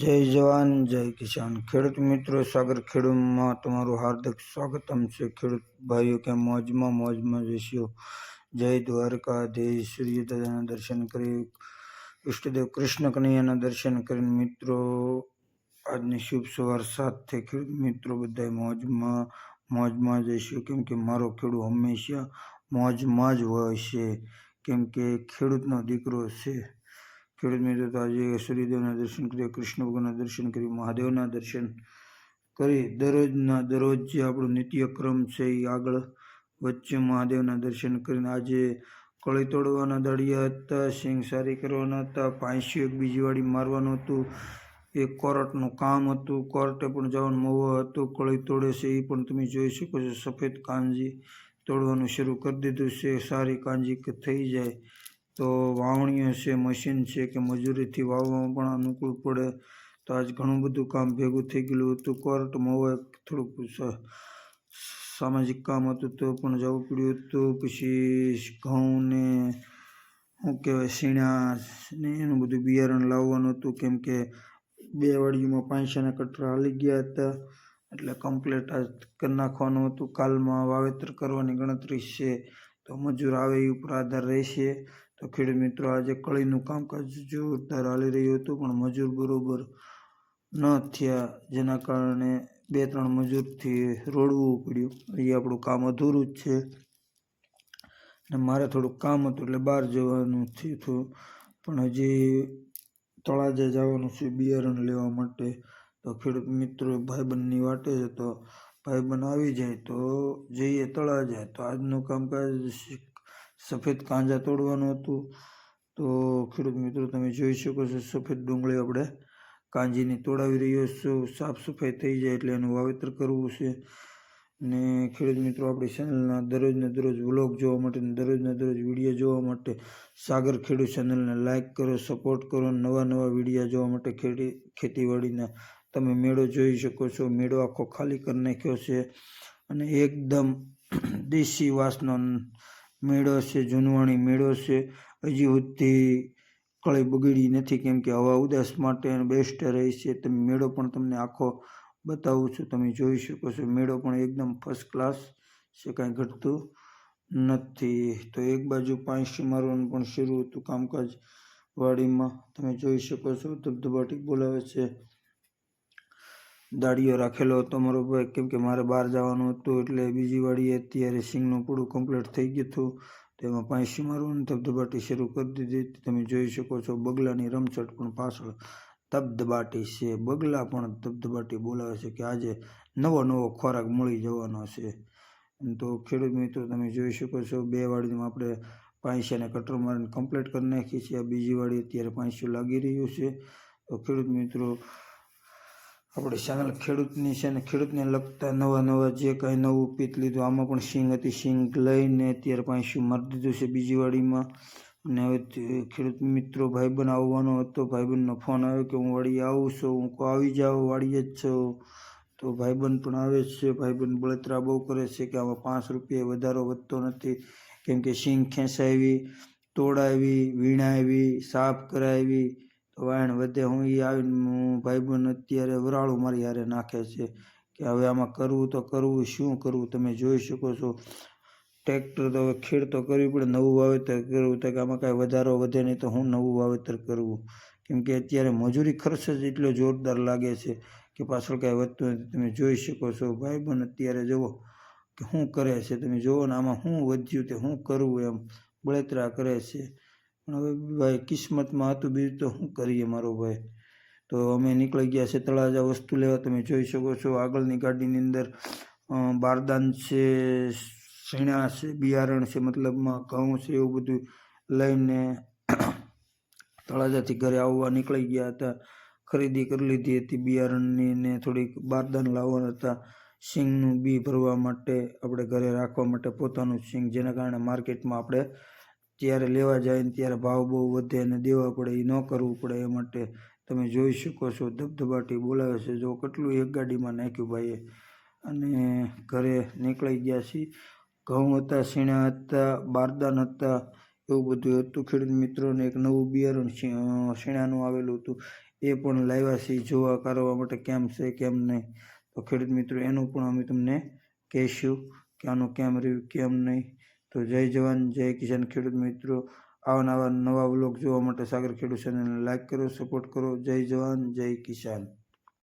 જય જવાન જય કિસાન ખેડૂત મિત્રો સાગર ખેડૂતમાં તમારું હાર્દિક સ્વાગતમ છે। ખેડૂત ભાઈઓ કે મોજમાં જઈશું। જય દ્વારકાધીશ સૂર્યદાદાના દર્શન કરી ઈષ્ટદેવ કૃષ્ણ કનૈયાના દર્શન કરીને મિત્રો આજની શુભ સવાર સાથે ખેડૂત મિત્રો બધા મોજમાં જઈશું, કેમ કે મારો ખેડૂત હંમેશા મોજમાં જ હોય છે, કેમ કે ખેડૂતનો દીકરો છે। ખેડૂત મિત્રો તો આજે સૂર્યદેવના દર્શન કરી, કૃષ્ણ ભગવાનના દર્શન કરી, મહાદેવના દર્શન કરી, દરરોજ જે આપણો નિત્યક્રમ છે એ આગળ વચ્ચે મહાદેવના દર્શન કરીને આજે કળી તોડવાના દાડિયા હતા, સિંગ સારી કરવાના હતા, પાંચી એક બીજી વાડી મારવાનું હતું, એક કોર્ટનું કામ હતું, કોર્ટે પણ જવાનું મહુવા હતું, કળી તોડે છે એ પણ તમે જોઈ શકો છો। સફેદ કાંજી તોડવાનું શરૂ કરી દીધું છે, સારી કાંજી થઈ જાય તો વાવણીઓ છે, મશીન છે કે મજૂરીથી વાવવામાં પણ અનુકૂળ પડે। તો આજ ઘણું બધું કામ ભેગું થઈ ગયેલું હતું। કોર્ટ મહુવા થોડુંક સામાજિક કામ હતું તો પણ જવું પડ્યું હતું। પછી ઘઉં ને શું કહેવાય સીણા ને એનું બધું બિયારણ લાવવાનું હતું, કેમ કે બે વાડીઓમાં પાંચસાના કટરા હાલી ગયા હતા, એટલે કમ્પ્લેટ આજ કરી નાખવાનું હતું। કાલમાં વાવેતર કરવાની ગણતરી છે, તો મજૂર આવે એ ઉપર આધાર રહેશે। તો ખેડૂત મિત્રો આજે કળીનું કામકાજ જોરદાર હાલી રહ્યું હતું, પણ મજૂર બરોબર ન થયા, જેના કારણે 2-3 મજૂરથી રોડવું પડ્યું। એ આપણું કામ અધૂરું જ છે ને મારે થોડુંક કામ હતું એટલે બહાર જવાનું થયું, પણ હજી તળાજે જવાનું છે બિયારણ લેવા માટે। તો ખેડૂત મિત્રો ભાઈબંધની વાટે છે, તો ભાઈબંધ આવી જાય તો જઈએ તળાજે। તો આજનું કામકાજ સફેદ કાંજા તોડવાનું હતું। તો ખેડૂત મિત્રો તમે જોઈ શકો છો સફેદ ડુંગળી આપણે કાંજીની તોડાવી રહ્યો છું, સાફ સફાઈ થઈ જાય એટલે એનું વાવેતર કરવું છે। ને ખેડૂત મિત્રો આપણી ચેનલના દરરોજ વ્લોગ જોવા માટે, દરરોજ વિડીયો જોવા માટે સાગર ખેડૂત ચેનલને લાઇક કરો, સપોર્ટ કરો। નવા વિડીયો જોવા માટે ખેતીવાડીના તમે મેળો જોઈ શકો છો। મેળો આખો ખાલી કરી નાખ્યો છે અને એકદમ દેશી વાસનો મેળો છે, જૂનવાણી મેળો છે। હજી સુધી કળી બગડી નથી, કેમ કે હવા ઉદાસ માટે બેસ્ટ રહી છે। તમે મેળો પણ તમને આખો બતાવું છું, તમે જોઈ શકો છો। મેળો પણ એકદમ ફર્સ્ટ ક્લાસ છે, કાંઈ ઘટતું નથી। તો એક બાજુ પાંચી મારવાનું પણ શરૂ હતું કામકાજ વાડીમાં, તમે જોઈ શકો છો। ધબધબાટી બોલાવે છે, દાડિયો રાખેલો હતો મારો ભાઈ, કેમ કે મારે બહાર જવાનું હતું, એટલે બીજી વાડીએ અત્યારે સિંગનું પૂડું કમ્પ્લીટ થઈ ગયું હતું, તેમાં પાંચી મારવાની ધબધબાટી શરૂ કરી દીધી। તમે જોઈ શકો છો બગલાની રમઝટ પણ પાછળ ધબધબાટી છે, બગલા પણ ધબધબાટી બોલાવે છે કે આજે નવો ખોરાક મળી જવાનો છે। તો ખેડૂત મિત્રો તમે જોઈ શકો છો બે વાડીમાં આપણે પાંચીને કટર મારીને કમ્પ્લીટ કરી નાખી છે। આ બીજી વાડી અત્યારે પાંચી લાગી રહ્યું છે। તો ખેડૂત મિત્રો આપણી ચેનલ ખેડૂતની છે ને ખેડૂતને લગતા નવા જે કાંઈ નવું પીત લીધું, આમાં પણ સિંગ હતી, સિંગ લઈને અત્યારે પાંચી મારી દીધું છે બીજી વાડીમાં। અને હવે ખેડૂત મિત્રો ભાઈબંધ આવવાનો હતો, ભાઈબંધનો ફોન આવ્યો કે હું વાડીએ આવું છું, હું આવી જાઉં, વાડીએ જ છું। તો ભાઈબંધ પણ આવે છે, ભાઈબંધ બળતરા બહુ કરે છે કે આમાં 5 રૂપિયા વધારો વધતો નથી, કેમ કે સિંગ ખેંચાવી, તોડાવી, વીણાવી, સાફ કરાવી તો વાયણ વધે। હું એ આવીને ભાઈબંધ અત્યારે વરાળું મારી હારે નાખે છે કે હવે આમાં કરવું તો કરવું, શું કરવું। તમે જોઈ શકો છો ટ્રેક્ટર તો હવે ખેડ તો કરવી પડે, નવું વાવેતર કરવું, તો કે આમાં કાંઈ વધારો વધે નહીં તો હું નવું વાવેતર કરવું, કેમ કે અત્યારે મજૂરી ખર્ચ જ એટલો જોરદાર લાગે છે કે પાછળ કાંઈ વધતું નથી। તમે જોઈ શકો છો ભાઈબંધ અત્યારે જુઓ કે શું કરે છે, તમે જુઓ ને આમાં શું વધ્યું તે શું કરવું એમ બળતરા કરે છે। પણ હવે ભાઈ કિસ્મતમાં હતું, બીજું તો શું કરીએ મારો ભાઈ। તો અમે નીકળી ગયા છે તળાજા વસ્તુ લેવા, તમે જોઈ શકો છો આગળની ગાડીની અંદર બારદાન છે, સીણા છે, બિયારણ છે, મતલબમાં ઘઉં છે, એવું બધું લઈને તળાજાથી ઘરે આવવા નીકળી ગયા હતા। ખરીદી કરી લીધી હતી બિયારણની ને થોડીક બારદાન લાવવાના હતા, સિંગનું બી ભરવા માટે, આપણે ઘરે રાખવા માટે પોતાનું સિંગ, જેના કારણે માર્કેટમાં આપણે ત્યારે લેવા જાય ને ત્યારે ભાવ બહુ વધે અને દેવા પડે, એ ન કરવું પડે એ માટે તમે જોઈ શકો છો ધબધબાટી બોલાવે છે। જો કેટલું એક ગાડીમાં નાખ્યું ભાઈએ, અને ઘરે નીકળી ગયા છીએ। ઘઉં હતા, સીણા હતા, બારદાન હતા, એવું બધું હતું। ખેડૂત મિત્રોને એક નવું બિયારણ સીણાનું આવેલું હતું, એ પણ લાવ્યા છીએ જોવા કરવા માટે કેમ છે કેમ નહીં. તો ખેડૂત મિત્રો એનું પણ અમે તમને કહીશું કે આનું કેમ રહ્યું કેમ નહીં. તો જય જવાન જય કિસાન ખેડૂત મિત્રો. આવા નવા વ્લોગ જોવા માટે સાગર ખેડૂત ચેનલને લાઈક કરો, સપોર્ટ કરો. જય જવાન જય કિસાન.